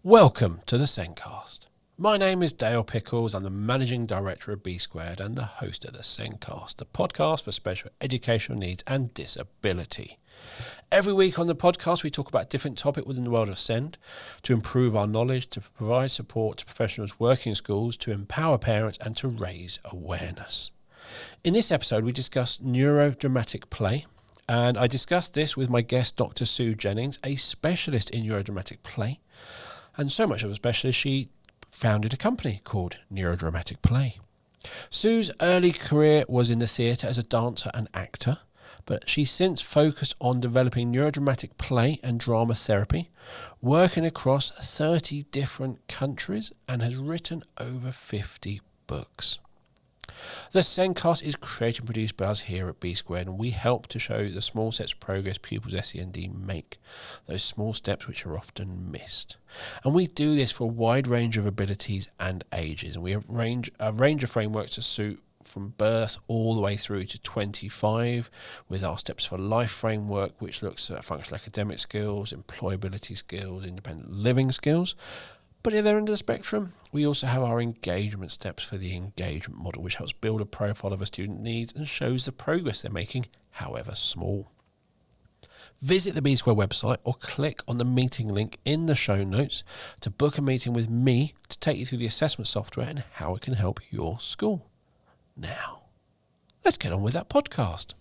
Welcome to the Sencast. My name is Dale Pickles. I'm the Managing Director of B Squared and the host of the Sencast, the podcast for special educational needs and disability. Every week on the podcast, we talk about a different topic within the world of SEND to improve our knowledge, to provide support to professionals working in schools, to empower parents and to raise awareness. In this episode, we discuss Neuro-Dramatic-Play, and I discussed this with my guest, Dr Sue Jennings, a specialist in Neuro-Dramatic-Play. And so much of a specialist, she founded a company called Neuro-Dramatic-Play. Sue's early career was in the theatre as a dancer and actor, but she's since focused on developing neurodramatic play and drama therapy, working across 30 different countries, and has written over 50 books. The Sencast is created and produced by us here at B Squared, and we help to show the small steps of progress pupils SEND make, those small steps which are often missed. And we do this for a wide range of abilities and ages, and we have a range of frameworks to suit from birth all the way through to 25, with our Steps for Life framework, which looks at functional academic skills, employability skills, independent living skills. But at the other end of the spectrum, we also have our engagement steps for the engagement model, which helps build a profile of a student needs and shows the progress they're making, however small. Visit the B Square website or click on the meeting link in the show notes to book a meeting with me to take you through the assessment software and how it can help your school. Now, let's get on with that podcast.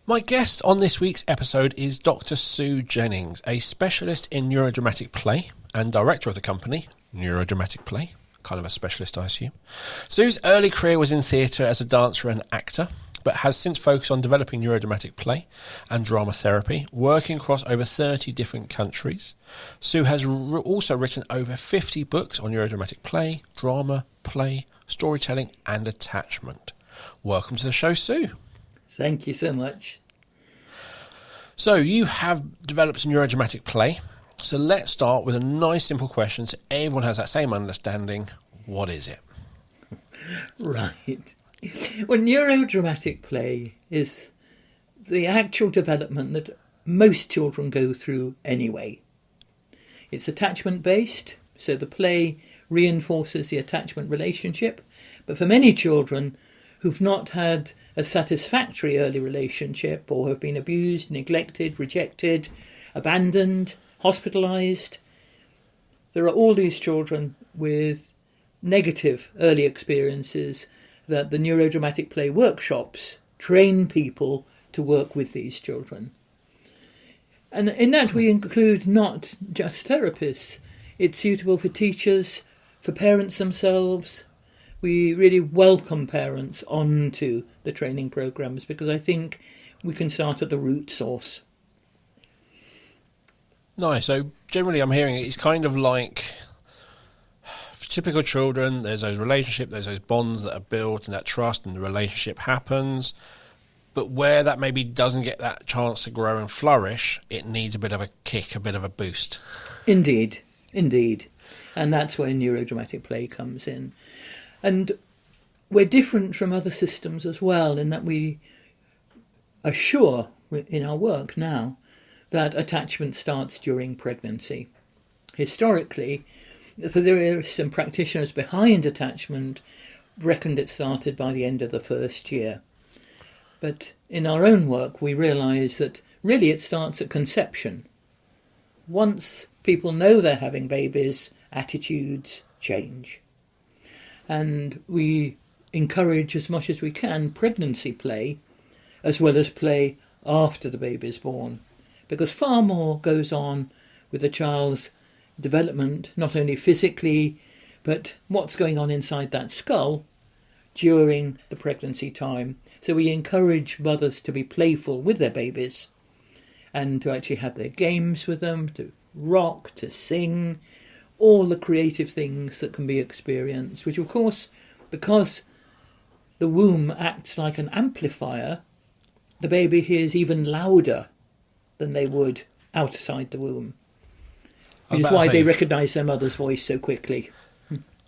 My guest on this week's episode is Dr Sue Jennings, a specialist in Neuro-Dramatic-Play and director of the company, Neuro-Dramatic-Play, kind of a specialist, I assume. Sue's early career was in theatre as a dancer and actor, but has since focused on developing neurodramatic play and drama therapy, working across over 30 different countries. Sue has also written over 50 books on neurodramatic play, drama, play, storytelling and attachment. Welcome to the show, Sue. Thank you so much. So you have developed neurodramatic play. So let's start with a nice simple question so everyone has that same understanding. What is it? Right. Well, neurodramatic play is the actual development that most children go through anyway. It's attachment based, so the play reinforces the attachment relationship. But for many children who've not had a satisfactory early relationship or have been abused, neglected, rejected, abandoned, hospitalised, there are all these children with negative early experiences that the neurodramatic play workshops train people to work with these children. And in that we include not just therapists. It's suitable for teachers, for parents themselves. We really welcome parents onto the training programmes because I think we can start at the root source. Nice. So generally I'm hearing it's kind of like for typical children, there's those relationships, there's those bonds that are built and that trust and the relationship happens. But where that maybe doesn't get that chance to grow and flourish, it needs a bit of a kick, a bit of a boost. Indeed. And that's where neurodramatic play comes in. And we're different from other systems as well in that we are sure in our work now that attachment starts during pregnancy. Historically, there are some practitioners behind attachment reckoned it started by the end of the first year. But in our own work, we realise that really it starts at conception. Once people know they're having babies, attitudes change. And we encourage as much as we can pregnancy play as well as play after the baby is born, because far more goes on with the child's development, not only physically, but what's going on inside that skull during the pregnancy time. So we encourage mothers to be playful with their babies and to actually have their games with them, to rock, to sing, all the creative things that can be experienced, which of course, because the womb acts like an amplifier, the baby hears even louder than they would outside the womb. Which is why they recognise their mother's voice so quickly.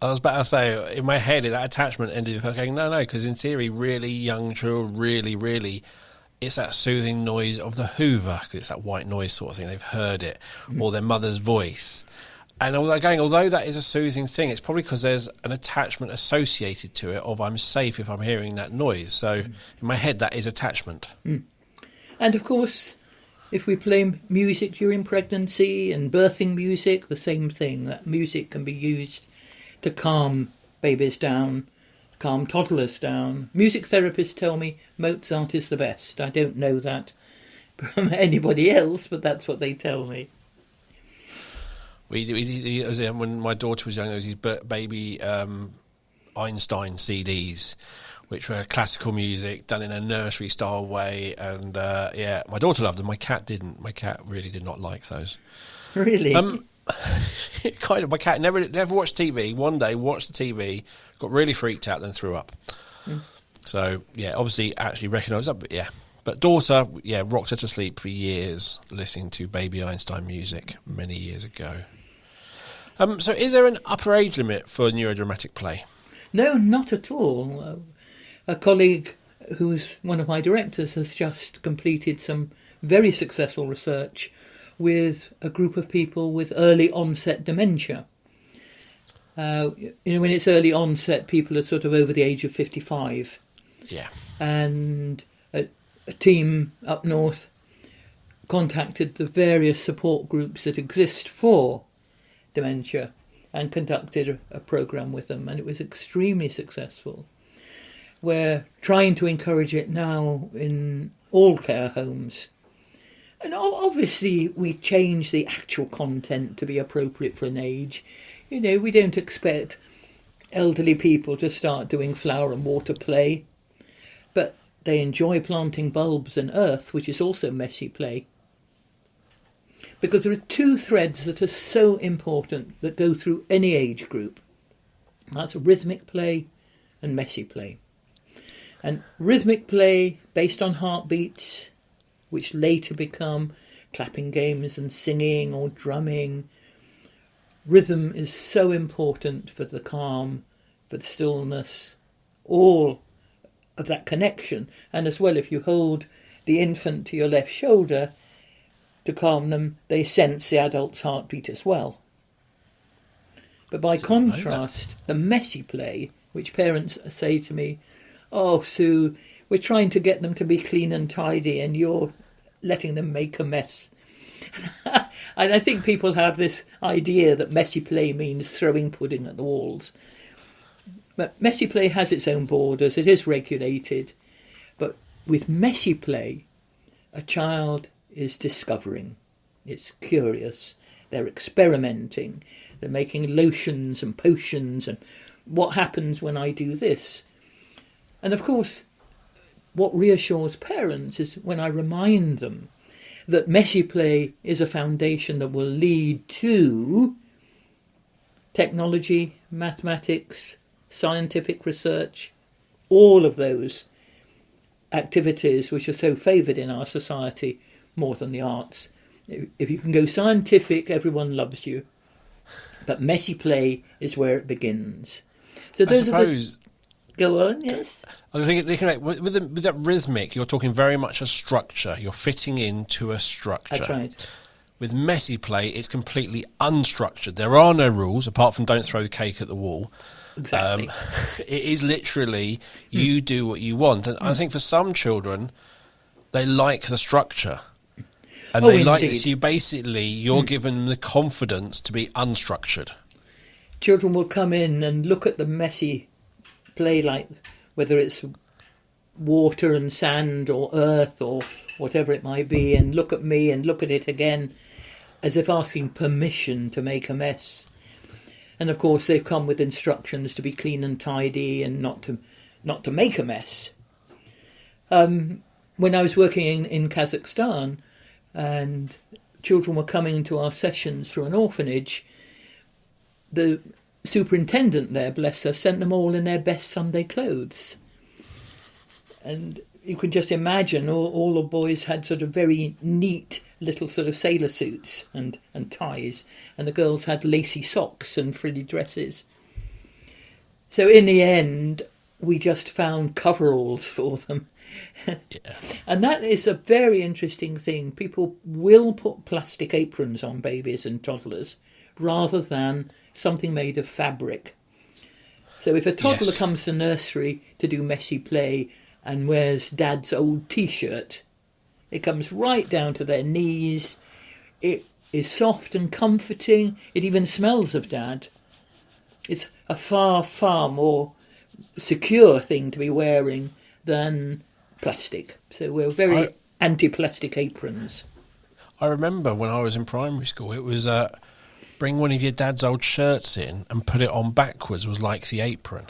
I was about to say, in my head, that attachment ended up going, no, because in theory, really young children, really, it's that soothing noise of the Hoover, because it's that white noise sort of thing. They've heard it, or their mother's voice. And although that is a soothing thing, it's probably because there's an attachment associated to it of I'm safe if I'm hearing that noise. So in my head, that is attachment. And of course, if we play music during pregnancy and birthing music, the same thing. That music can be used to calm babies down, calm toddlers down. Music therapists tell me Mozart is the best. I don't know that from anybody else, but that's what they tell me. When my daughter was young, there was these baby Einstein CDs, which were classical music done in a nursery style way, and my daughter loved them. My cat didn't. My cat really did not like those. Really? Kind of. My cat never watched TV. One day watched the TV, got really freaked out, then threw up. So obviously actually recognised that, but yeah. But daughter, rocked her to sleep for years listening to baby Einstein music many years ago. So is there an upper age limit for neurodramatic play? No, not at all. A colleague who's one of my directors has just completed some very successful research with a group of people with early onset dementia. When it's early onset, people are sort of over the age of 55. Yeah. And a team up north contacted the various support groups that exist for dementia and conducted a program with them, and it was extremely successful. We're trying to encourage it now in all care homes. And obviously we change the actual content to be appropriate for an age. We don't expect elderly people to start doing flower and water play, but they enjoy planting bulbs and earth, which is also messy play. Because there are two threads that are so important that go through any age group. That's rhythmic play and messy play. And rhythmic play based on heartbeats, which later become clapping games and singing or drumming. Rhythm is so important for the calm, for the stillness, all of that connection. And as well, if you hold the infant to your left shoulder to calm them, they sense the adult's heartbeat as well. But by contrast, the messy play, which parents say to me, "Oh, Sue, we're trying to get them to be clean and tidy and you're letting them make a mess." And I think people have this idea that messy play means throwing pudding at the walls. But messy play has its own borders, it is regulated. But with messy play, a child is discovering. It's curious. They're experimenting. They're making lotions and potions and what happens when I do this. And of course, what reassures parents is when I remind them that messy play is a foundation that will lead to technology, mathematics, scientific research, all of those activities which are so favoured in our society more than the arts. If you can go scientific, everyone loves you. But messy play is where it begins. So those are the... Go on, yes. I was thinking with that rhythmic, you're talking very much a structure. You're fitting into a structure. That's right. With messy play, it's completely unstructured. There are no rules, apart from don't throw the cake at the wall. Exactly. It is literally you do what you want. And I think for some children, they like the structure. And they like this. You're given them the confidence to be unstructured. Children will come in and look at the messy play, like whether it's water and sand or earth or whatever it might be, and look at me and look at it again as if asking permission to make a mess. And of course they've come with instructions to be clean and tidy and not to make a mess. When I was working in Kazakhstan and children were coming to our sessions through an orphanage, the superintendent there, bless her, sent them all in their best Sunday clothes. And you can just imagine all the boys had sort of very neat little sort of sailor suits and ties, and the girls had lacy socks and frilly dresses. So in the end, we just found coveralls for them. Yeah. And that is a very interesting thing. People will put plastic aprons on babies and toddlers, rather than something made of fabric. So if a toddler Yes. comes to nursery to do messy play and wears Dad's old T-shirt, it comes right down to their knees. It is soft and comforting. It even smells of Dad. It's a far, far more secure thing to be wearing than plastic. So we're very anti-plastic aprons. I remember when I was in primary school, it was bring one of your dad's old shirts in and put it on backwards was like the apron.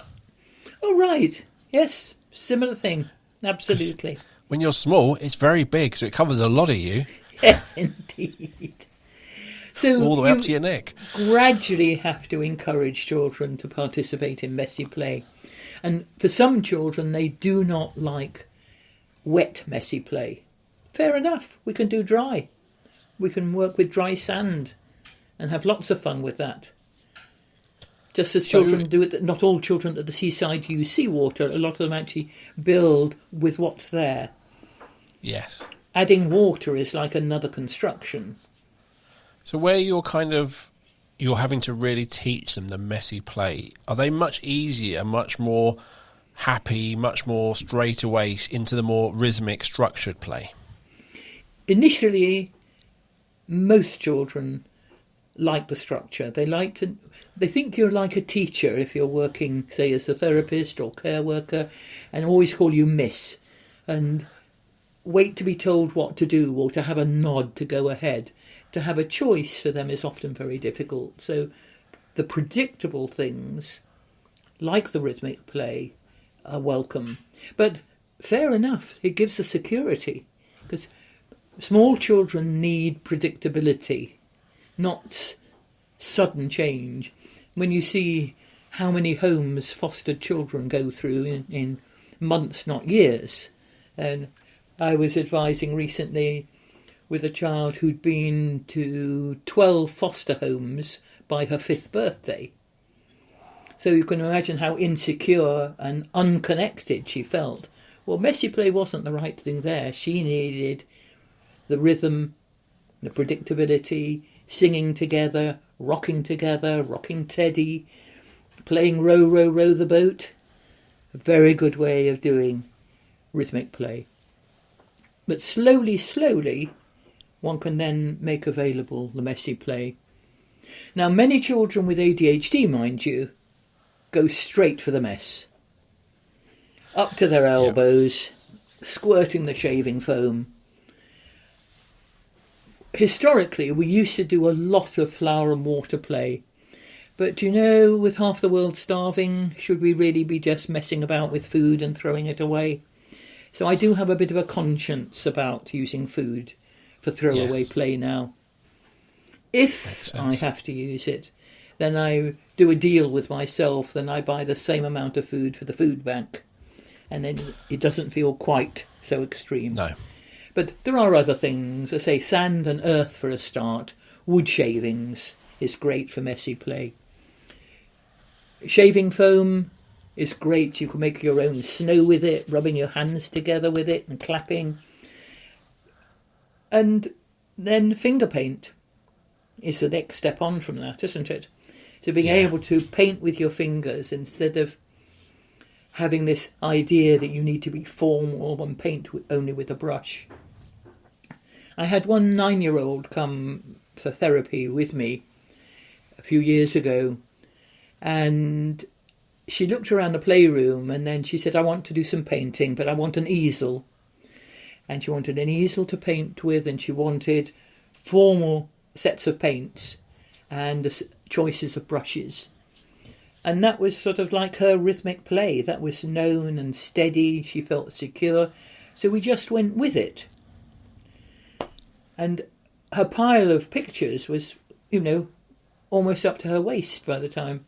Oh, right. Yes, similar thing. Absolutely. When you're small, it's very big, so it covers a lot of you, Yes, indeed. So all the way up to your neck. Gradually have to encourage children to participate in messy play. And for some children, they do not like wet messy play. Fair enough, we can do dry. We can work with dry sand and have lots of fun with that. Just as children do it, not all children at the seaside use seawater. A lot of them actually build with what's there. Yes. Adding water is like another construction. So where you're having to really teach them the messy play, are they much easier, much more happy, much more straight away into the more rhythmic, structured play? Initially, most children like the structure. They think you're like a teacher if you're working, say, as a therapist or care worker, and always call you miss, and wait to be told what to do or to have a nod to go ahead. To have a choice for them is often very difficult. So the predictable things, like the rhythmic play, are welcome. But fair enough, it gives the security, because small children need predictability, not sudden change. When you see how many homes fostered children go through in months, not years. And I was advising recently with a child who'd been to 12 foster homes by her 5th birthday. So you can imagine how insecure and unconnected she felt. Well, messy play wasn't the right thing there. She needed the rhythm, the predictability, singing together, rocking Teddy, playing row, row, row the boat. A very good way of doing rhythmic play. But slowly, one can then make available the messy play. Now, many children with ADHD, mind you, go straight for the mess. Up to their elbows, squirting the shaving foam. Historically, we used to do a lot of flour and water play. But, with half the world starving, should we really be just messing about with food and throwing it away? So I do have a bit of a conscience about using food for throwaway play now. If I have to use it, then I do a deal with myself, then I buy the same amount of food for the food bank. And then it doesn't feel quite so extreme. No. But there are other things, I say sand and earth for a start. Wood shavings is great for messy play. Shaving foam is great. You can make your own snow with it, rubbing your hands together with it and clapping. And then finger paint is the next step on from that, isn't it? So being able to paint with your fingers instead of having this idea that you need to be formal and paint only with a brush. I had one 9-year-old come for therapy with me a few years ago, and she looked around the playroom and then she said, I want to do some painting, but I want an easel. And she wanted an easel to paint with, and she wanted formal sets of paints and choices of brushes. And that was sort of like her rhythmic play. That was known and steady. She felt secure. So we just went with it. And her pile of pictures was, almost up to her waist by the time.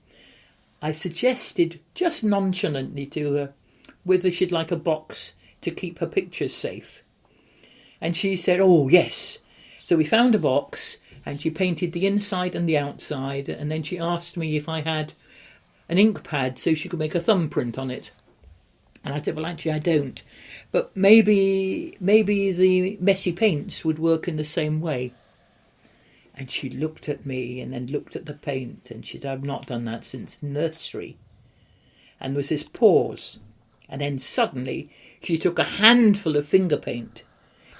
I suggested just nonchalantly to her whether she'd like a box to keep her pictures safe. And she said, oh, yes. So we found a box and she painted the inside and the outside. And then she asked me if I had an ink pad so she could make a thumbprint on it. And I said, well, actually, I don't. But maybe the messy paints would work in the same way. And she looked at me and then looked at the paint, and she said, I've not done that since nursery. And there was this pause. And then suddenly she took a handful of finger paint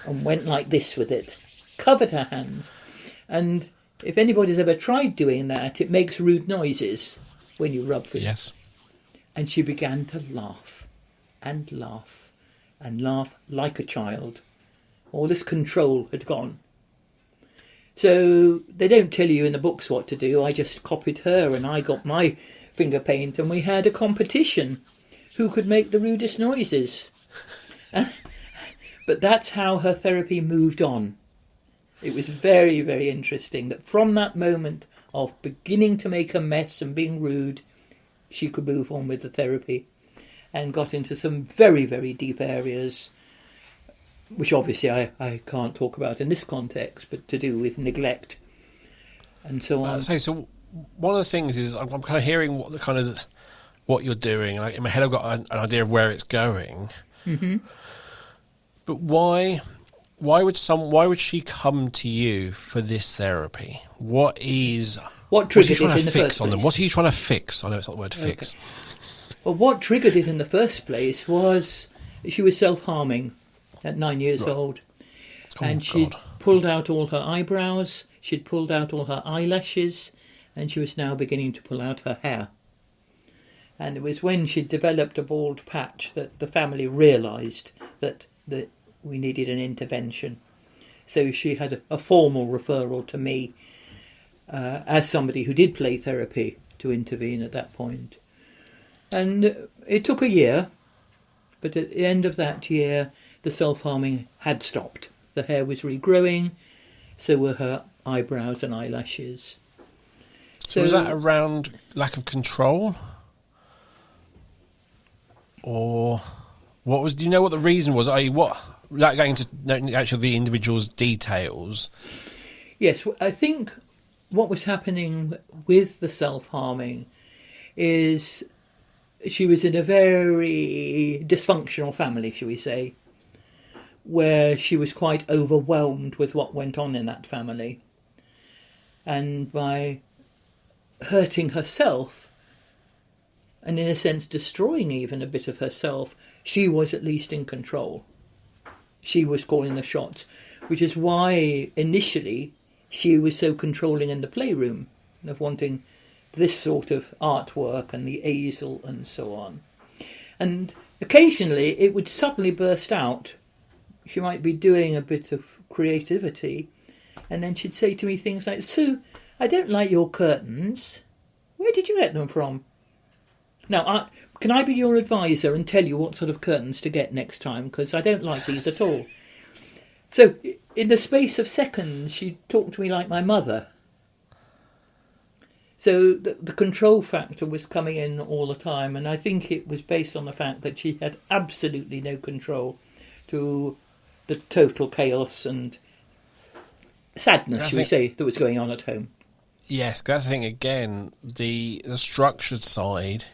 and went like this with it, covered her hands. And if anybody's ever tried doing that, it makes rude noises when you rub it. Yes. And she began to laugh and laugh and laugh like a child. All this control had gone. So they don't tell you in the books what to do. I just copied her, and I got my finger paint, and we had a competition who could make the rudest noises. But that's how her therapy moved on. It was very, very interesting that from that moment of beginning to make a mess and being rude, she could move on with the therapy and got into some very, very deep areas, which obviously I can't talk about in this context, but to do with neglect and so on. So one of the things is I'm kind of hearing what you're doing. Like in my head, I've got an idea of where it's going. Mm-hmm. But why would she come to you for this therapy? What triggered it in the first place? What are you trying to fix? I know it's not the word fix. Well, what triggered it in the first place was she was self-harming at 9 years old. And she'd pulled out all her eyebrows, she'd pulled out all her eyelashes, and she was now beginning to pull out her hair. And it was when she'd developed a bald patch that the family realised that we needed an intervention. So she had a formal referral to me as somebody who did play therapy to intervene at that point. And it took a year, but at the end of that year, the self-harming had stopped. The hair was regrowing, so were her eyebrows and eyelashes. So was that around lack of control? Or what was? Do you know what the reason was? Without going into actually the individual's details. Yes, I think what was happening with the self-harming is she was in a very dysfunctional family, shall we say, where she was quite overwhelmed with what went on in that family. And by hurting herself, and in a sense destroying even a bit of herself, she was at least in control. She was calling the shots, which is why initially she was so controlling in the playroom, of wanting this sort of artwork and the easel and so on. And occasionally it would suddenly burst out. She might be doing a bit of creativity, and then she'd say to me things like, Sue, I don't like your curtains. Where did you get them from? Now, can I be your advisor and tell you what sort of curtains to get next time? Because I don't like these at all. So, in the space of seconds, she talked to me like my mother. So, the control factor was coming in all the time, and I think it was based on the fact that she had absolutely no control to the total chaos and sadness, shall we say, that was going on at home. Yes, that's the thing again. The structured side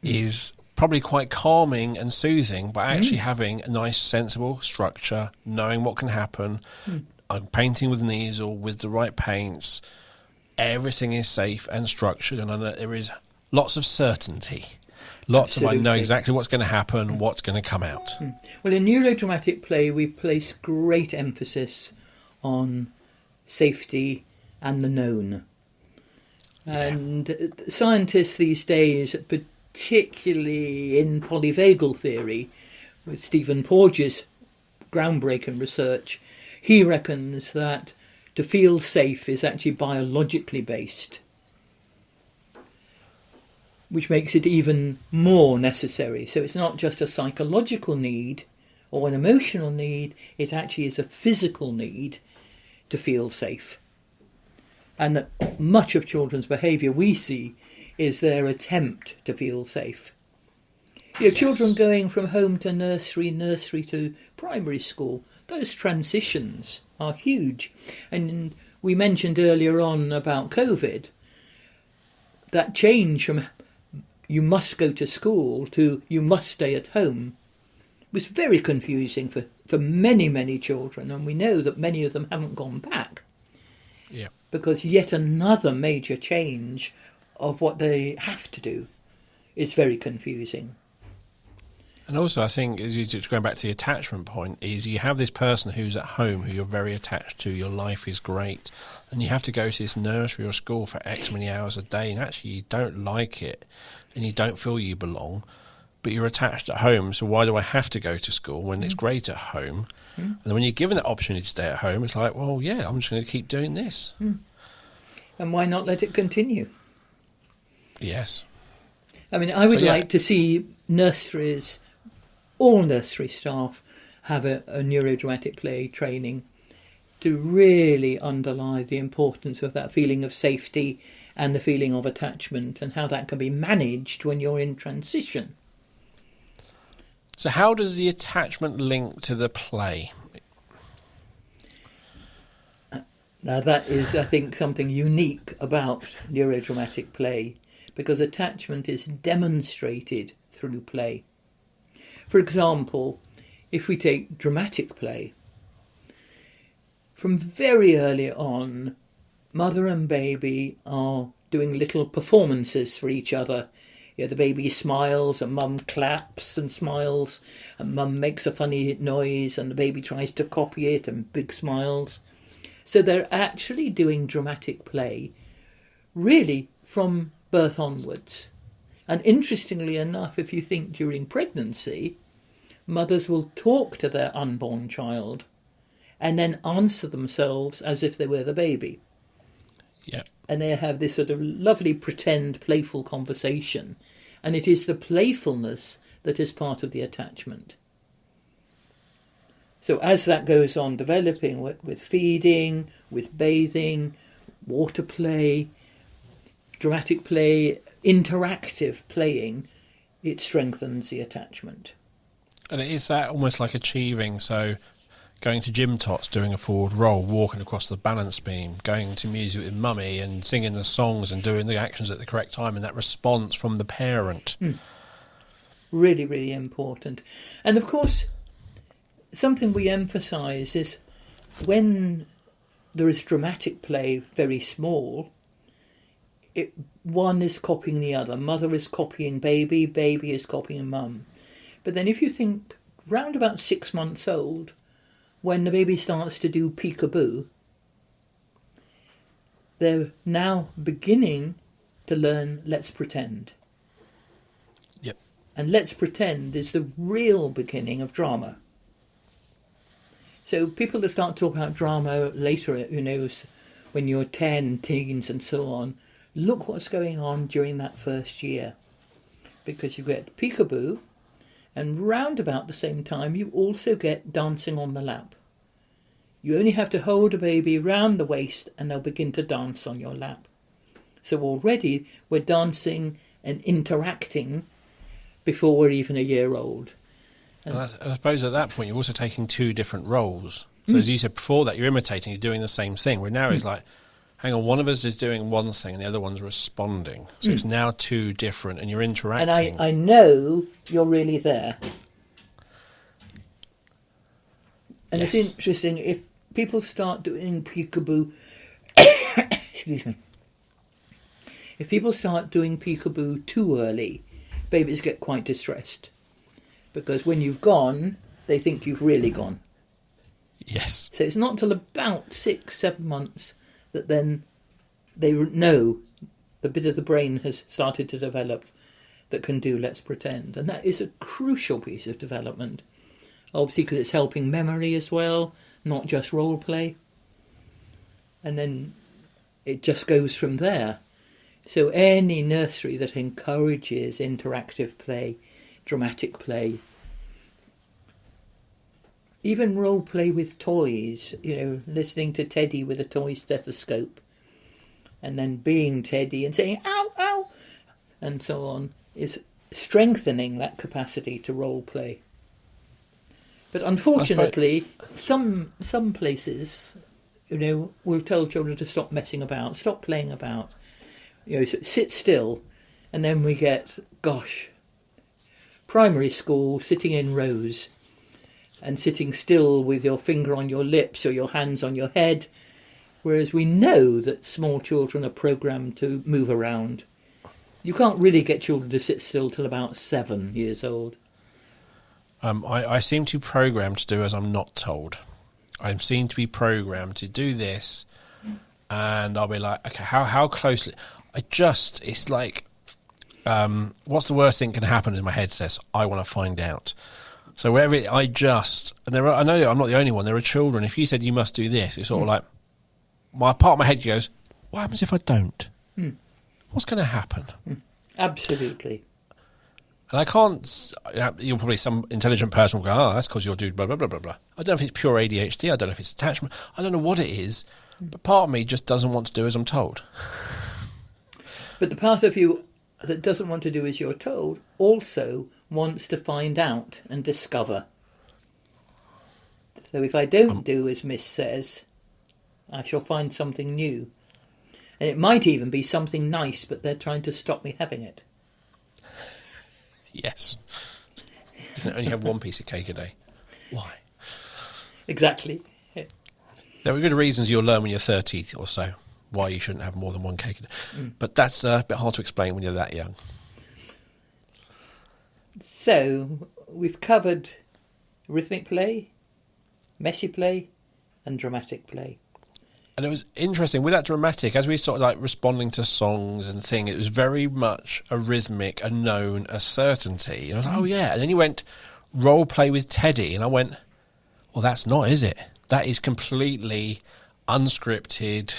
is probably quite calming and soothing, but actually having a nice, sensible structure, knowing what can happen, I'm painting with an easel, with the right paints, everything is safe and structured, and I know there is lots of certainty. Lots of I know exactly what's going to happen, what's going to come out. Well, in Neuro-Dramatic Play, we place great emphasis on safety and the known. And scientists these days, particularly in polyvagal theory, with Stephen Porges' groundbreaking research, he reckons that to feel safe is actually biologically based, which makes it even more necessary. So it's not just a psychological need or an emotional need, it actually is a physical need to feel safe. And that much of children's behaviour we see is their attempt to feel safe. Children going from home to nursery to primary school, those transitions are huge. And we mentioned earlier on about COVID, that change from you must go to school to you must stay at home was very confusing for many, many children, and we know that many of them haven't gone back. Yeah. because yet another major change of what they have to do is very confusing. And also, I think, as you just going back to the attachment point, is you have this person who's at home who you're very attached to, your life is great, and you have to go to this nursery or school for X many hours a day, and actually you don't like it, and you don't feel you belong, but you're attached at home, so why do I have to go to school when it's great at home? And then when you're given that opportunity to stay at home, it's like, well, yeah, I'm just going to keep doing this. And why not let it continue? Yes. I mean, I would like to see nurseries, all nursery staff, have a neurodramatic play training to really underline the importance of that feeling of safety and the feeling of attachment, and how that can be managed when you're in transition. So how does the attachment link to the play? Now that is, I think, something unique about neurodramatic play, because attachment is demonstrated through play. For example, if we take dramatic play, from very early on, mother and baby are doing little performances for each other. You know, the baby smiles and mum claps and smiles, and mum makes a funny noise and the baby tries to copy it and big smiles. So they're actually doing dramatic play really from birth onwards. And interestingly enough, if you think during pregnancy, mothers will talk to their unborn child and then answer themselves as if they were the baby. Yeah. And they have this sort of lovely pretend playful conversation, and it is the playfulness that is part of the attachment. So as that goes on developing with feeding, with bathing, water play, dramatic play, interactive playing, it strengthens the attachment. And it is that almost like achieving, so going to gym tots, doing a forward roll, walking across the balance beam, going to music with mummy and singing the songs and doing the actions at the correct time, and that response from the parent. Really, really important. And of course, something we emphasise is when there is dramatic play very small, one is copying the other. Mother is copying baby, baby is copying mum. But then if you think round about 6 months old, when the baby starts to do peekaboo, they're now beginning to learn let's pretend. Yep. And let's pretend is the real beginning of drama. So people that start to talk about drama later, when you're 10, teens and so on, look what's going on during that first year. Because you get peekaboo, and round about the same time you also get dancing on the lap. You only have to hold a baby round the waist and they'll begin to dance on your lap. So already we're dancing and interacting before we're even a year old. And I suppose at that point you're also taking two different roles. So as you said before that, you're imitating, you're doing the same thing. Where now it's like, hang on, one of us is doing one thing and the other one's responding. So it's now two different and you're interacting. And I know you're really there. And Yes. It's interesting, if people start doing peekaboo, excuse me, if people start doing peekaboo too early, babies get quite distressed. Because when you've gone, they think you've really gone. Yes. So it's not till about 6, 7 months that then they know the bit of the brain has started to develop that can do let's pretend. And that is a crucial piece of development. Obviously because it's helping memory as well, not just role play. And then it just goes from there. So any nursery that encourages interactive play, dramatic play, even role play with toys, listening to Teddy with a toy stethoscope and then being Teddy and saying, ow, ow, and so on, is strengthening that capacity to role play. But unfortunately, some places, we've told children to stop messing about, stop playing about, sit still, and then we get, primary school sitting in rows and sitting still with your finger on your lips or your hands on your head Whereas we know that small children are programmed to move around. You can't really get children to sit still till about 7 years old. I seem to be programmed to do as I'm not told. I seem to be programmed to do this, and I'll be like, okay, how closely? It's like, what's the worst thing can happen? In my head says, I want to find out. So wherever I know I'm not the only one. There are children. If you said you must do this, it's sort of like, my part of my head goes, what happens if I don't? What's going to happen? Absolutely. And I can't, you'll probably, some intelligent person will go, oh, that's because you're doing blah, blah, blah, blah, blah. I don't know if it's pure ADHD. I don't know if it's attachment. I don't know what it is. But part of me just doesn't want to do as I'm told. But the part of you that doesn't want to do as you're told also wants to find out and discover. So if I don't do as Miss says, I shall find something new. And it might even be something nice, but they're trying to stop me having it. Yes. You can only have one piece of cake a day. Why? Exactly. Yeah. There are good reasons you'll learn when you're 30 or so why you shouldn't have more than one cake a day. But that's a bit hard to explain when you're that young. So, we've covered rhythmic play, messy play, and dramatic play. And it was interesting with that dramatic, as we started like responding to songs and thing, it was very much a rhythmic, a known, a certainty. And I was like, oh yeah. And then you went role play with Teddy, and I went, well, that's not, is it? That is completely unscripted.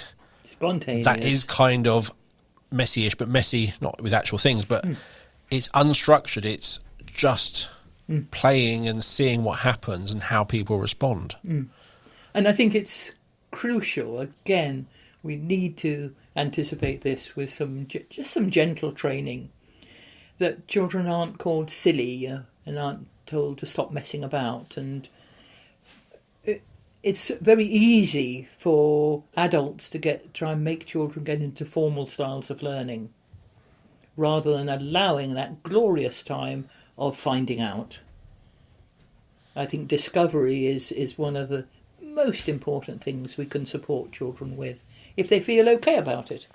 Spontaneous. That is kind of messy-ish, but messy, not with actual things, but it's unstructured. It's just playing and seeing what happens and how people respond. And I think it's crucial. Again, we need to anticipate this with some gentle training, that children aren't called silly and aren't told to stop messing about. And it's very easy for adults to try and make children get into formal styles of learning, rather than allowing that glorious time of finding out. I think discovery is one of the most important things we can support children with, if they feel okay about it.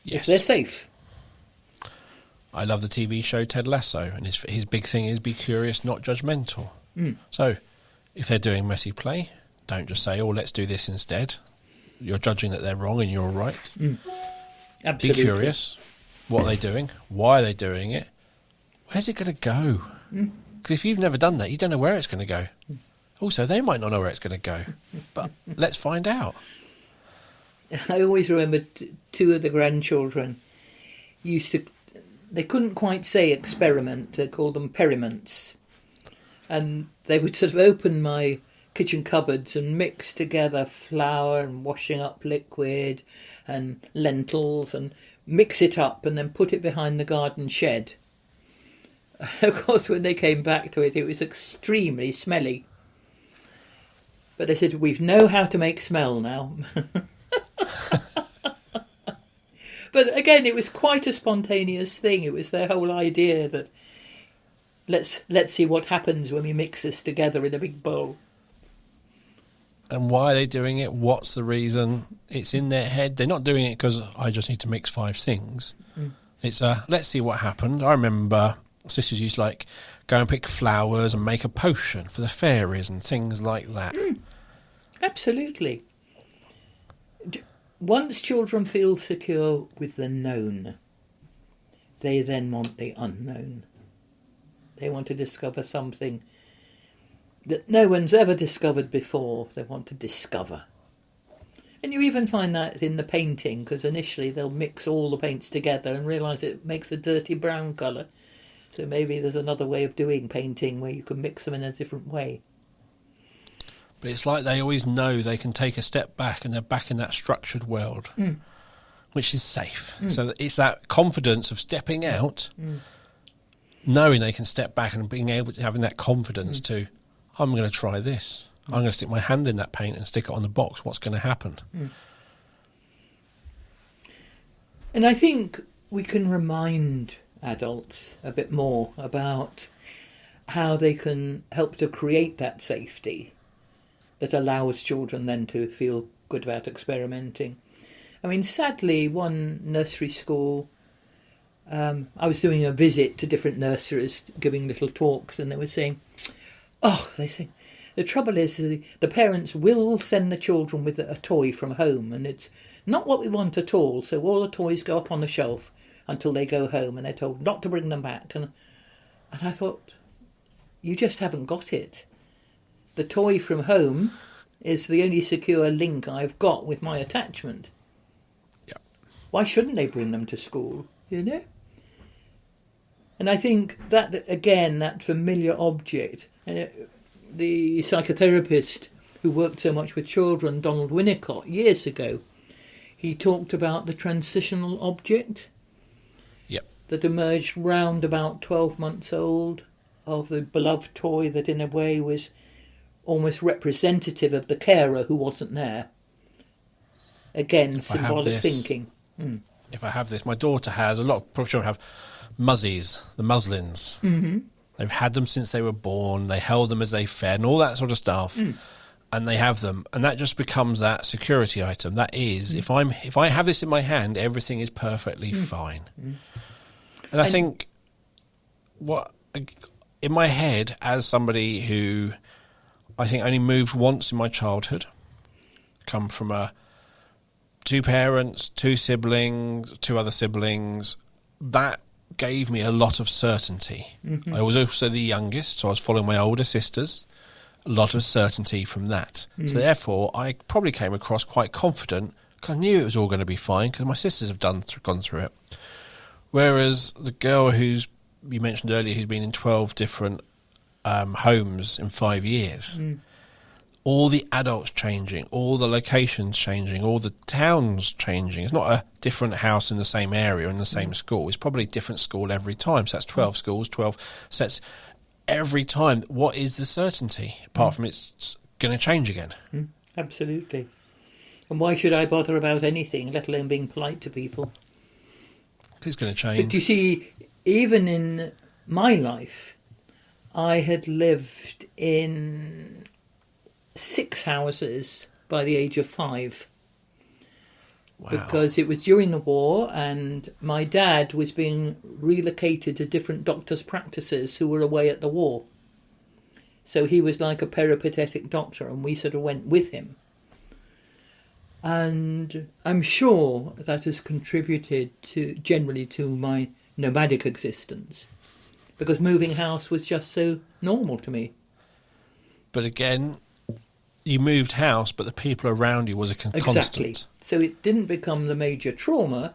Yes. If they're safe. I love the TV show Ted Lasso, and his big thing is be curious, not judgmental. So if they're doing messy play, don't just say, oh, let's do this instead. You're judging that they're wrong and you're right. Absolutely. Be curious. What are they doing? Why are they doing it? Where's it going to go? Because if you've never done that, you don't know where it's going to go. Also, they might not know where it's going to go, but let's find out. I always remember two of the grandchildren they couldn't quite say experiment, they called them periments. And they would sort of open my kitchen cupboards and mix together flour and washing up liquid and lentils and mix it up and then put it behind the garden shed. Of course, when they came back to it, it was extremely smelly. But they said, we know how to make smell now. But again, it was quite a spontaneous thing. It was their whole idea that let's see what happens when we mix this together in a big bowl. And why are they doing it? What's the reason? It's in their head. They're not doing it because I just need to mix 5 things. It's let's see what happened. I remember sisters used to go and pick flowers and make a potion for the fairies and things like that. Absolutely. Once children feel secure with the known, they then want the unknown. They want to discover something that no one's ever discovered before. They want to discover. And you even find that in the painting, because initially they'll mix all the paints together and realise it makes a dirty brown colour. So maybe there's another way of doing painting where you can mix them in a different way. But it's like they always know they can take a step back and they're back in that structured world, which is safe. So it's that confidence of stepping out, knowing they can step back and being able to having that confidence to, I'm going to try this. I'm going to stick my hand in that paint and stick it on the box. What's going to happen? And I think we can remind adults a bit more about how they can help to create that safety that allows children then to feel good about experimenting. I mean, sadly, one nursery school, I was doing a visit to different nurseries, giving little talks, and they were saying, they say, the trouble is the parents will send the children with a toy from home, and it's not what we want at all, so all the toys go up on the shelf until they go home, and they're told not to bring them back. And I thought, you just haven't got it. The toy from home is the only secure link I've got with my attachment. Yeah. Why shouldn't they bring them to school, you know? And I think that, again, that familiar object, the psychotherapist who worked so much with children, Donald Winnicott, years ago, he talked about the transitional object. Yep. That emerged round about 12 months old, of the beloved toy that in a way was almost representative of the carer who wasn't there. Again, symbolic thinking. If I have this, my daughter has, a lot of children have muzzies, the muslins. Mm-hmm. They've had them since they were born, they held them as they fed and all that sort of stuff. And they have them, and that just becomes that security item. That is, if I have this in my hand, everything is perfectly fine. And I think in my head, as somebody who I think only moved once in my childhood, come from two parents, two siblings, two other siblings, that gave me a lot of certainty. I was also the youngest, so I was following my older sisters. A lot of certainty from that. So therefore, I probably came across quite confident because I knew it was all going to be fine because my sisters have gone through it. Whereas the girl you mentioned earlier, who's been in 12 different homes in 5 years, all the adults changing, all the locations changing, all the towns changing. It's not a different house in the same area in the same school. It's probably a different school every time. So that's 12 schools, 12 sets. Every time, what is the certainty, apart from it's going to change again? Absolutely. And why should I bother about anything, let alone being polite to people? It's going to change. But you see, even in my life, I had lived in 6 houses by the age of 5. Wow. Because it was during the war and my dad was being relocated to different doctors' practices who were away at the war. So he was like a peripatetic doctor and we sort of went with him. And I'm sure that has contributed generally to my nomadic existence because moving house was just so normal to me. But again, you moved house, but the people around you was a constant. Exactly. So it didn't become the major trauma,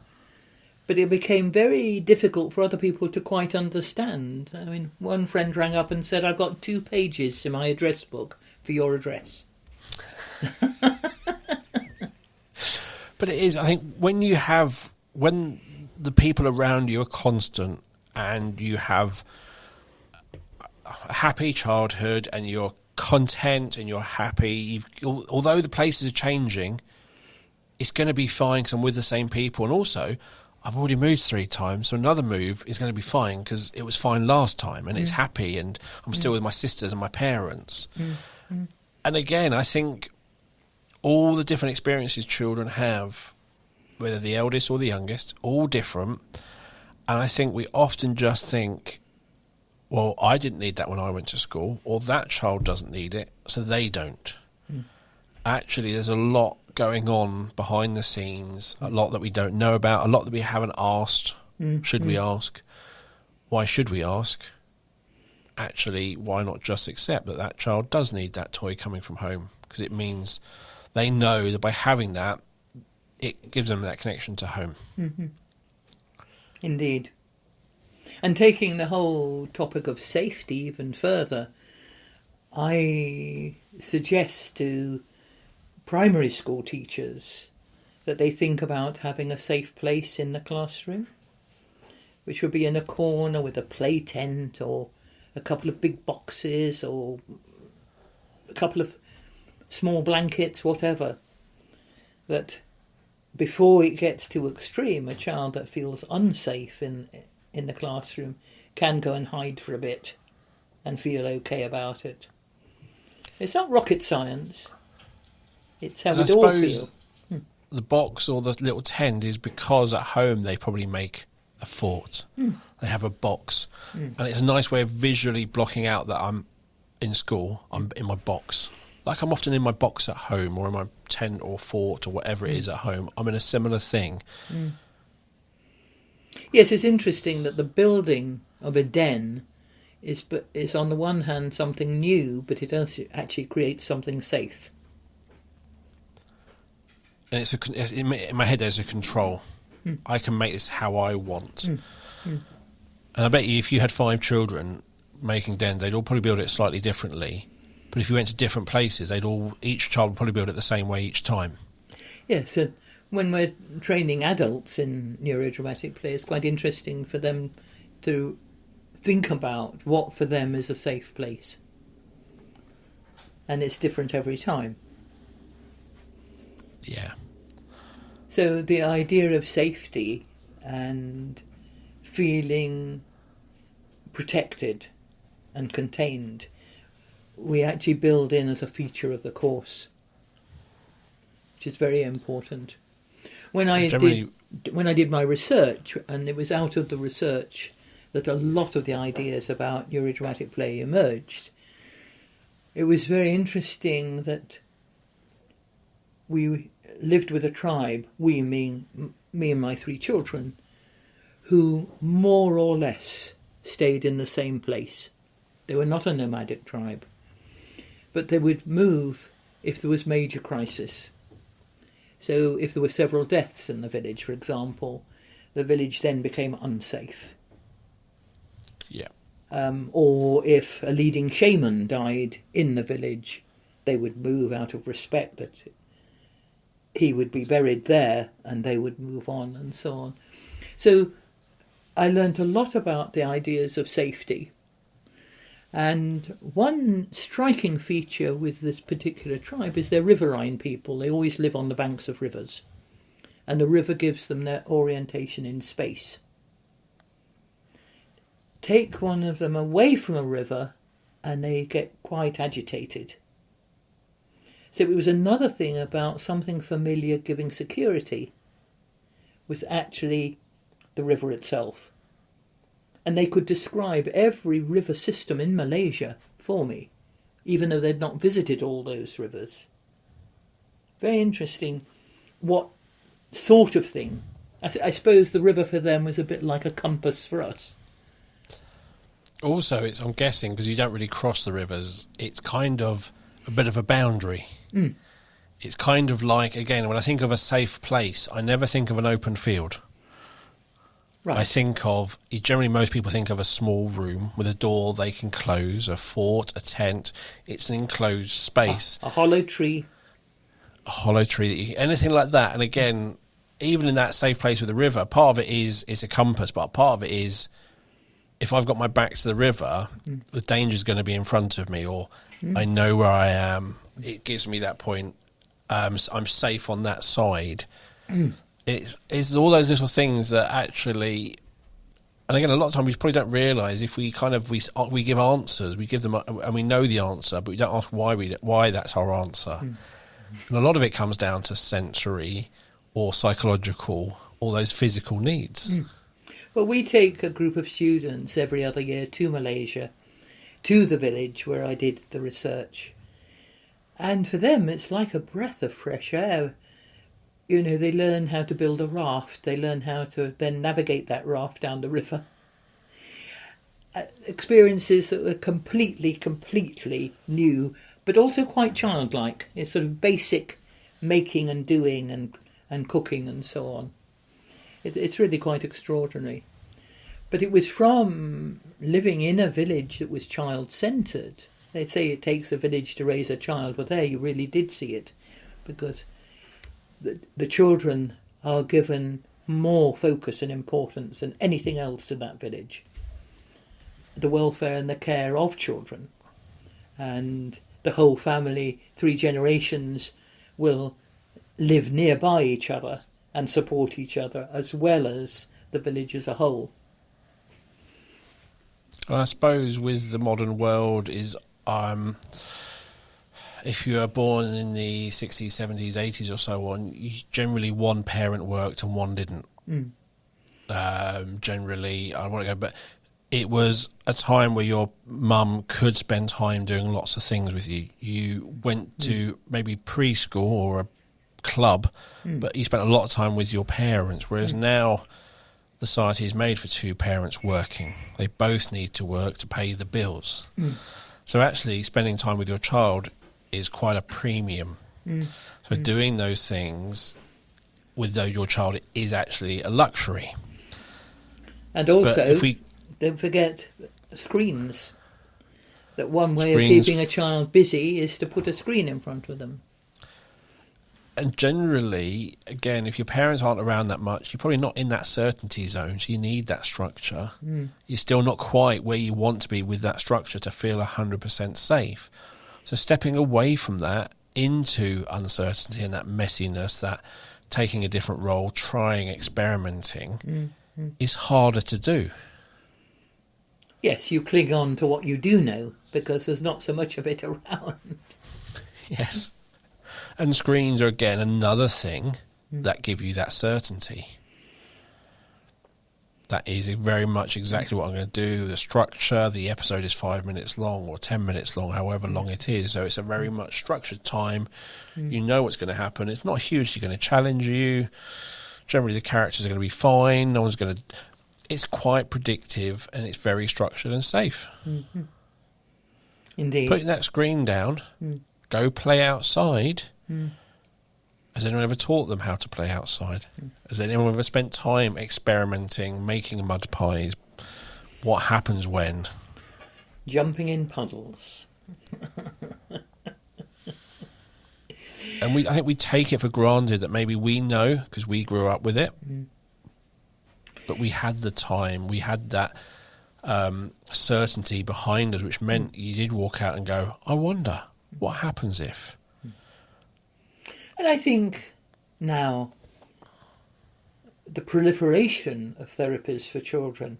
but it became very difficult for other people to quite understand. I mean, one friend rang up and said, I've got 2 pages in my address book for your address. But it is, I think, when the people around you are constant and you have a happy childhood and you're content and you're happy, although the places are changing, it's going to be fine because I'm with the same people. And also, I've already moved 3 times, so another move is going to be fine because it was fine last time and it's happy and I'm still with my sisters and my parents. And again, I think all the different experiences children have, whether the eldest or the youngest, all different. And I think we often just think, well, I didn't need that when I went to school, or that child doesn't need it, so they don't. Actually, there's a lot going on behind the scenes, a lot that we don't know about, a lot that we haven't asked. Should we ask? Why should we ask? Actually, why not just accept that that child does need that toy coming from home? Because it means they know that by having that, it gives them that connection to home. Indeed. And taking the whole topic of safety even further, I suggest to primary school teachers that they think about having a safe place in the classroom, which would be in a corner with a play tent or a couple of big boxes or a couple of small blankets, whatever. That before it gets too extreme, a child that feels unsafe in the classroom can go and hide for a bit and feel okay about it. It's not rocket science. It's how And I we'd all feel. suppose the box or the little tent is because at home they probably make a fort. They have a box. And it's a nice way of visually blocking out that I'm in school, I'm in my box. Like I'm often in my box at home or in my tent or fort or whatever it is at home. I'm in a similar thing. Yes, it's interesting that the building of a den is on the one hand something new, but it also actually creates something safe. And in my head there's a control. I can make this how I want. And I bet you if you had 5 children making dens, they'd all probably build it slightly differently. But if you went to different places, each child would probably build it the same way each time. Yes, and when we're training adults in neurodramatic play, it's quite interesting for them to think about what for them is a safe place. And it's different every time. Yeah. So the idea of safety and feeling protected and contained, we actually build in as a feature of the course, which is very important. When I did my research, and it was out of the research that a lot of the ideas about neurodramatic play emerged, it was very interesting that we lived with a tribe, me and my 3 children, who more or less stayed in the same place. They were not a nomadic tribe, but they would move if there was major crisis. So if there were several deaths in the village, for example, the village then became unsafe. Yeah. Or if a leading shaman died in the village, they would move out of respect that he would be buried there, and they would move on and so on. So I learnt a lot about the ideas of safety. And one striking feature with this particular tribe is they're riverine people. They always live on the banks of rivers. And the river gives them their orientation in space. Take one of them away from a river and they get quite agitated. So it was another thing about something familiar giving security was actually the river itself. And they could describe every river system in Malaysia for me, even though they'd not visited all those rivers. Very interesting what sort of thing. I suppose the river for them was a bit like a compass for us. Also, I'm guessing, because you don't really cross the rivers, it's kind of a bit of a boundary. It's kind of like, again, when I think of a safe place, I never think of an open field. Right. I think of, generally most people think of a small room with a door they can close, a fort, a tent. It's an enclosed space. A hollow tree. A hollow tree, anything like that. And again, even in that safe place with the river, part of it is a compass, but part of it is, if I've got my back to the river, the danger's going to be in front of me, or I know where I am. It gives me that point. I'm safe on that side. It's all those little things that actually, and again, a lot of times we probably don't realise if we we give answers, we give them, and we know the answer, but we don't ask why that's our answer. And a lot of it comes down to sensory or psychological, all those physical needs. Well, we take a group of students every other year to Malaysia, to the village where I did the research. And for them, it's like a breath of fresh air. You know, they learn how to build a raft. They learn how to then navigate that raft down the river. Experiences that were completely new, but also quite childlike. It's sort of basic making and doing and cooking and so on. It's really quite extraordinary. But it was from living in a village that was child-centred. They say it takes a village to raise a child. Well, there you really did see it, because the children are given more focus and importance than anything else in that village. The welfare and the care of children. And the whole family, 3 generations, will live nearby each other and support each other, as well as the village as a whole. And I suppose with the modern world is if you were born in the 60s, 70s, 80s or so on, generally one parent worked and one didn't. Generally, I want to go, but it was a time where your mum could spend time doing lots of things with you. You went to maybe preschool or a club, but you spent a lot of time with your parents, whereas now the society is made for two parents working. They both need to work to pay the bills. So actually spending time with your child is quite a premium. So doing those things with your child is actually a luxury. And also, don't forget screens. That one way of keeping a child busy is to put a screen in front of them. And generally, again, if your parents aren't around that much, you're probably not in that certainty zone, so you need that structure. You're still not quite where you want to be with that structure to feel 100% safe. So stepping away from that into uncertainty and that messiness, that taking a different role, trying, experimenting, is harder to do. Yes, you cling on to what you do know because there's not so much of it around. Yes. And screens are, again, another thing that give you that certainty. That is very much exactly what I'm going to do. The structure, the episode is 5 minutes long or 10 minutes long, however long it is. So it's a very much structured time. You know what's going to happen. It's not hugely going to challenge you. Generally, the characters are going to be fine. No one's going to... It's quite predictive and it's very structured and safe. Indeed. Putting that screen down, go play outside. Has anyone ever taught them how to play outside? Has anyone ever spent time experimenting, making mud pies? What happens when? Jumping in puddles. And I think we take it for granted that maybe we know because we grew up with it. But we had the time, we had that certainty behind us, which meant you did walk out and go, I wonder, what happens if? And I think now the proliferation of therapies for children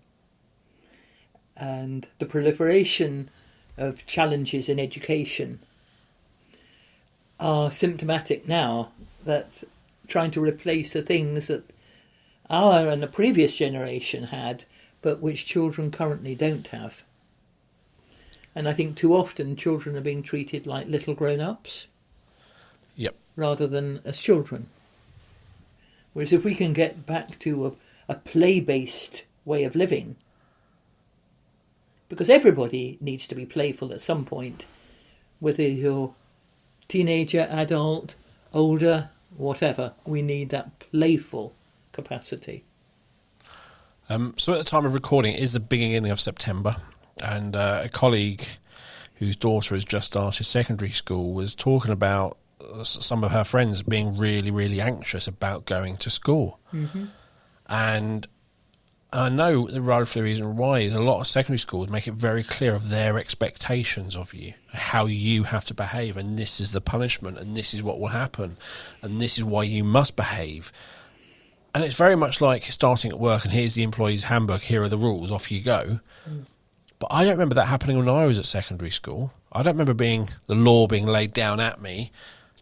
and the proliferation of challenges in education are symptomatic now that trying to replace the things that our and the previous generation had, but which children currently don't have. And I think too often children are being treated like little grown-ups. Yep. Rather than as children. Whereas if we can get back to a play-based way of living, because everybody needs to be playful at some point, whether you're teenager, adult, older, whatever, we need that playful capacity. So at the time of recording, it is the beginning of September, and a colleague whose daughter has just started secondary school was talking about some of her friends being really, really anxious about going to school. And I know the reason why is a lot of secondary schools make it very clear of their expectations of you, how you have to behave, and this is the punishment, and this is what will happen, and this is why you must behave. And it's very much like starting at work and here's the employee's handbook, here are the rules, off you go. But I don't remember that happening when I was at secondary school. I don't remember the law being laid down at me,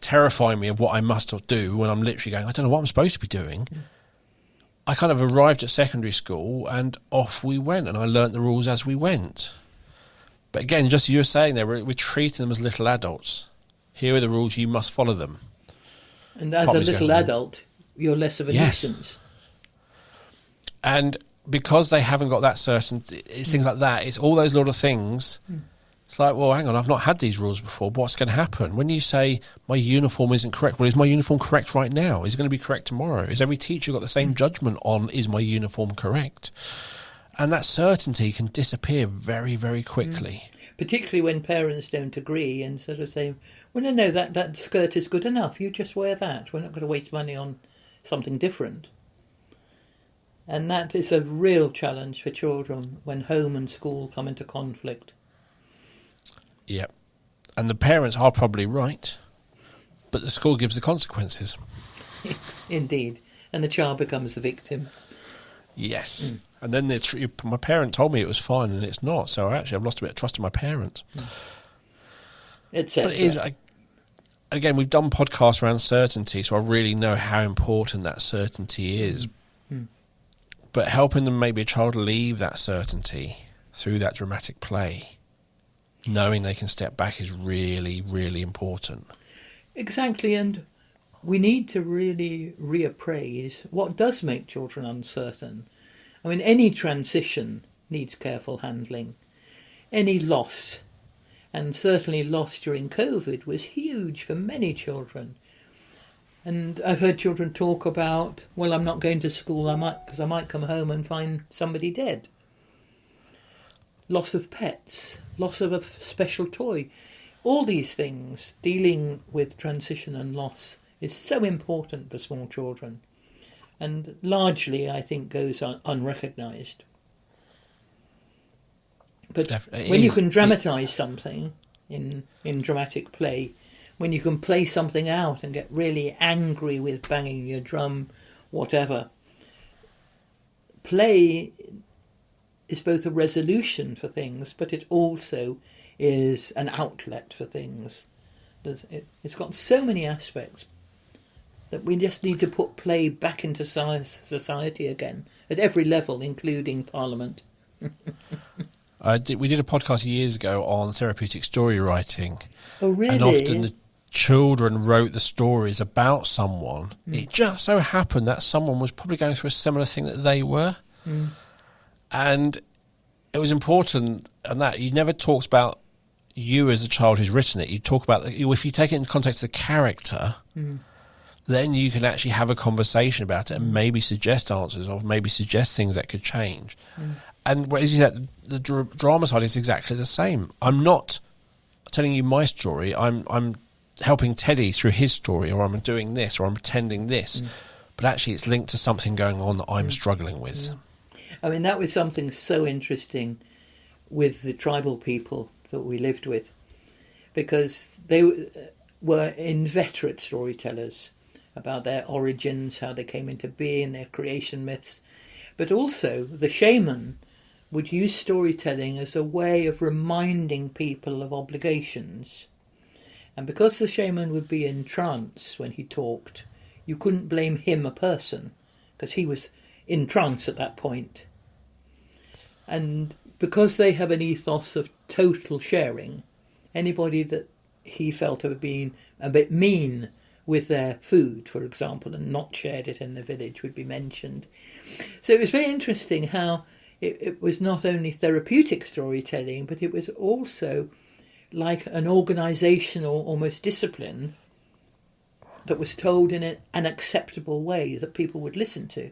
terrifying me of what I must do when I'm literally going, I don't know what I'm supposed to be doing. I kind of arrived at secondary school and off we went, and I learnt the rules as we went. But again, just as you were saying there, we're treating them as little adults. Here are the rules, you must follow them. And as a little adult, you're less of a nuisance. And because they haven't got that certainty, it's things like that. It's all those little things. It's like, well, hang on, I've not had these rules before. What's going to happen? When you say my uniform isn't correct, well, is my uniform correct right now? Is it going to be correct tomorrow? Is every teacher got the same judgment on, is my uniform correct? And that certainty can disappear very, very quickly. Particularly when parents don't agree and sort of say, well, no, that skirt is good enough. You just wear that. We're not going to waste money on something different. And that is a real challenge for children when home and school come into conflict. Yep. And the parents are probably right, but the school gives the consequences. Indeed. And the child becomes the victim. Yes. And then my parent told me it was fine and it's not, so I've lost a bit of trust in my parents. Etc. But it is, again, we've done podcasts around certainty, so I really know how important that certainty is. But helping them, maybe a child, leave that certainty through that dramatic play, knowing they can step back, is really, really important. Exactly, and we need to really reappraise what does make children uncertain. I mean, any transition needs careful handling. Any loss, and certainly loss during COVID, was huge for many children. And I've heard children talk about, well, I'm not going to school because I might come home and find somebody dead. Loss of pets, loss of a special toy. All these things, dealing with transition and loss, is so important for small children. And largely, I think, goes unrecognised. But when you can dramatise something in dramatic play, when you can play something out and get really angry with banging your drum, whatever, play is both a resolution for things, but it also is an outlet for things. It's got so many aspects that we just need to put play back into society again, at every level, including Parliament. We did a podcast years ago on therapeutic story writing. Oh, really? And often the children wrote the stories about someone. It just so happened that someone was probably going through a similar thing that they were. And it was important, and that you never talked about you as a child who's written it. You talk about, if you take it in context of the character, then you can actually have a conversation about it and maybe suggest answers or maybe suggest things that could change. And as you said, the drama side is exactly the same. I'm not telling you my story. I'm helping Teddy through his story, or I'm doing this, or I'm pretending this. But actually it's linked to something going on that I'm struggling with. I mean, that was something so interesting with the tribal people that we lived with, because they were inveterate storytellers about their origins, how they came into being, their creation myths. But also the shaman would use storytelling as a way of reminding people of obligations. And because the shaman would be in trance when he talked, you couldn't blame him, a person, because he was in trance at that point. And because they have an ethos of total sharing, anybody that he felt had been a bit mean with their food, for example, and not shared it in the village would be mentioned. So it was very interesting how it was not only therapeutic storytelling, but it was also like an organisational almost discipline that was told in an acceptable way that people would listen to.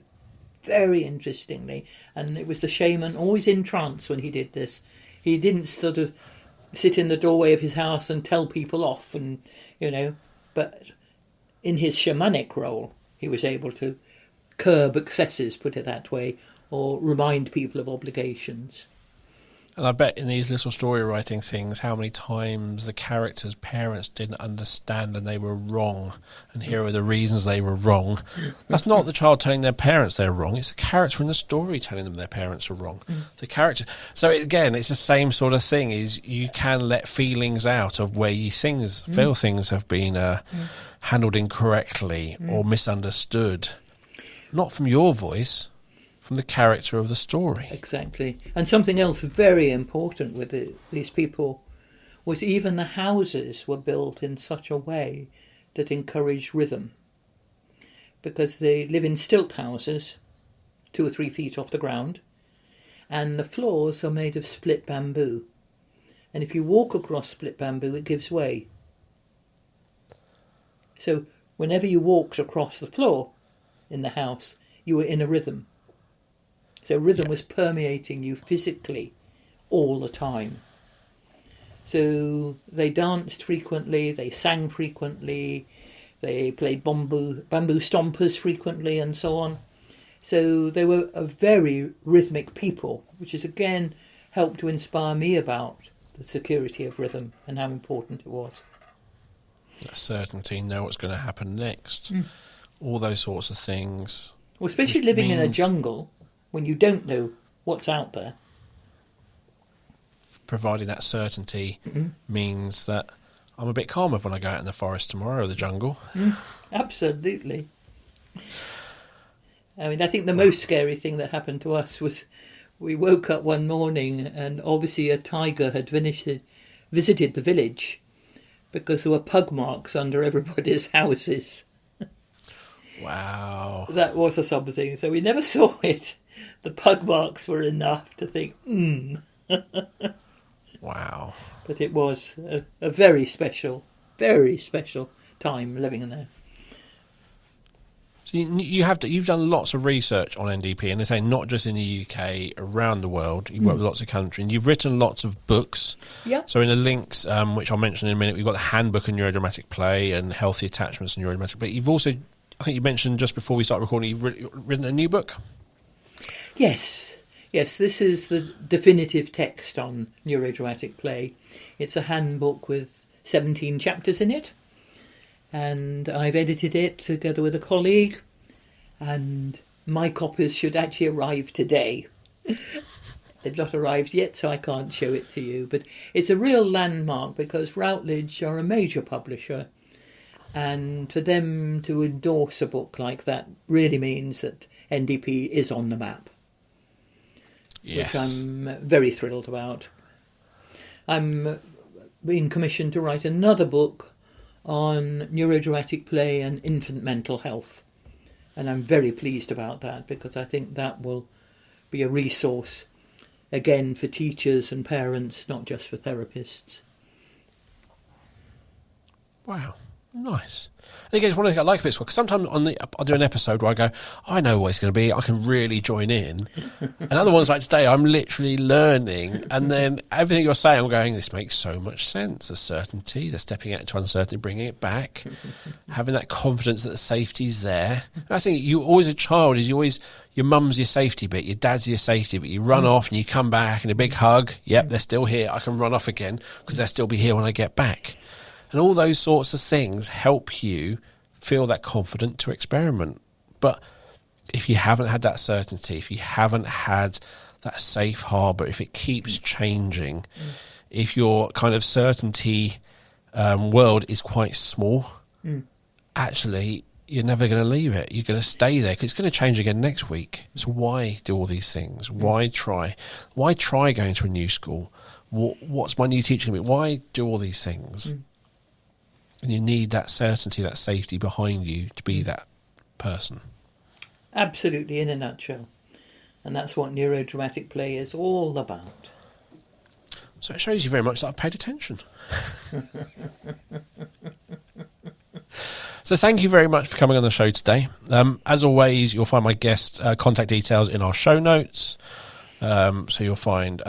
Very interestingly. And it was the shaman always in trance when he did this. He didn't sort of sit in the doorway of his house and tell people off, and but in his shamanic role he was able to curb excesses, put it that way, or remind people of obligations. And I bet in these little story writing things, how many times the characters' parents didn't understand and they were wrong, and here are the reasons they were wrong. That's not the child telling their parents they're wrong, it's the character in the story telling them their parents are wrong. The character. So again, it's the same sort of thing, is you can let feelings out of where you feel things have been handled incorrectly or misunderstood. Not from your voice, from the character of the story. Exactly. And something else very important with these people was even the houses were built in such a way that encouraged rhythm. Because they live in stilt houses, 2 or 3 feet off the ground, and the floors are made of split bamboo. And if you walk across split bamboo, it gives way. So whenever you walked across the floor in the house, you were in a rhythm. So rhythm was permeating you physically all the time. So they danced frequently, they sang frequently, they played bamboo stompers frequently, and so on. So they were a very rhythmic people, which has again helped to inspire me about the security of rhythm and how important it was. That certainty, know what's going to happen next. All those sorts of things. Well, especially living in a jungle, when you don't know what's out there. Providing that certainty means that I'm a bit calmer when I go out in the forest tomorrow, or the jungle. Absolutely. I mean, I think the most scary thing that happened to us was we woke up one morning and obviously a tiger had visited the village because there were pug marks under everybody's houses. Wow. That was something. So we never saw it. The pug marks were enough to think, Wow. But it was a very special time living in there. So you've done lots of research on NDP, and they say not just in the UK, around the world. You've worked with lots of countries, and you've written lots of books. Yeah. So in the links, which I'll mention in a minute, we've got the handbook on Neuro-Dramatic Play and healthy attachments and Neuro-Dramatic Play. You've also, I think you mentioned just before we start recording, you've written a new book. Yes, this is the definitive text on Neuro-Dramatic Play. It's a handbook with 17 chapters in it, and I've edited it together with a colleague, and my copies should actually arrive today. They've not arrived yet, so I can't show it to you, but it's a real landmark because Routledge are a major publisher, and for them to endorse a book like that really means that NDP is on the map. Yes. Which I'm very thrilled about. I'm being commissioned to write another book on Neuro-Dramatic Play and infant mental health. And I'm very pleased about that because I think that will be a resource, again, for teachers and parents, not just for therapists. Wow. Nice. And again, it's one of the things I like about this one, because sometimes I'll do an episode where I go, I know what it's going to be, I can really join in. And other ones like today, I'm literally learning, and then everything you're saying, I'm going, this makes so much sense. The certainty, the stepping out into uncertainty, bringing it back, having that confidence that the safety's there. And I think you always, a child, your mum's your safety bit, your dad's your safety bit. You run off and you come back and a big hug. Yep, they're still here. I can run off again because they'll still be here when I get back. And all those sorts of things help you feel that confident to experiment. But if you haven't had that certainty, if you haven't had that safe harbour, if it keeps changing, if your kind of certainty world is quite small, actually you're never going to leave it. You're going to stay there because it's going to change again next week. So why do all these things? Why try? Why try going to a new school? What's my new teaching me? Why do all these things? And you need that certainty, that safety behind you to be that person. Absolutely, in a nutshell. And that's what Neuro-Dramatic Play is all about. So it shows you very much that I've paid attention. So thank you very much for coming on the show today. As always, you'll find my guest contact details in our show notes. So you'll find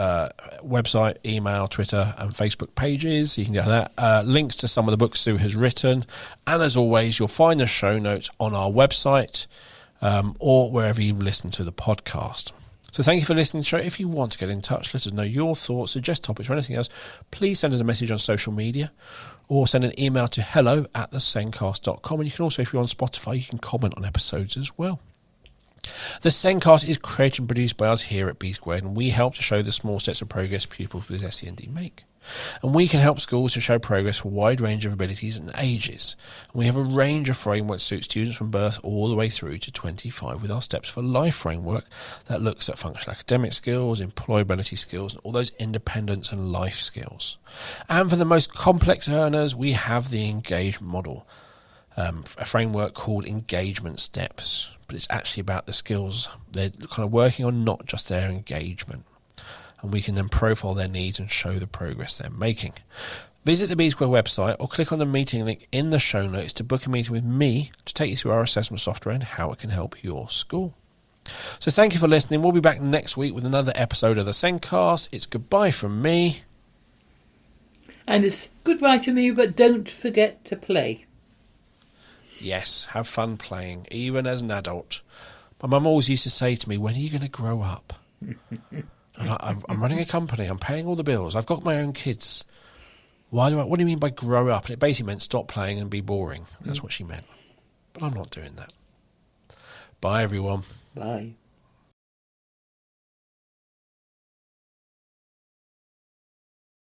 website, email, Twitter and Facebook pages. You can get that. Links to some of the books Sue has written. And as always, you'll find the show notes on our website or wherever you listen to the podcast. So thank you for listening to the show. If you want to get in touch, let us know your thoughts, suggest topics or anything else, please send us a message on social media or send an email to hello@thesencast.com. And you can also, if you're on Spotify, you can comment on episodes as well. The Sencast is created and produced by us here at B Squared, and we help to show the small steps of progress pupils with SEND make. And we can help schools to show progress for a wide range of abilities and ages. And we have a range of frameworks that suit students from birth all the way through to 25 with our Steps for Life framework that looks at functional academic skills, employability skills, and all those independence and life skills. And for the most complex learners, we have the Engage model, a framework called Engagement Steps. But it's actually about the skills they're kind of working on, not just their engagement. And we can then profile their needs and show the progress they're making. Visit the B Square website or click on the meeting link in the show notes to book a meeting with me to take you through our assessment software and how it can help your school. So thank you for listening. We'll be back next week with another episode of the Sencast. It's goodbye from me. And it's goodbye to me, but don't forget to play. Yes, have fun playing, even as an adult. My mum always used to say to me, when are you going to grow up? I'm running a company, I'm paying all the bills, I've got my own kids. What do you mean by grow up? And it basically meant stop playing and be boring. That's what she meant. But I'm not doing that. Bye, everyone. Bye.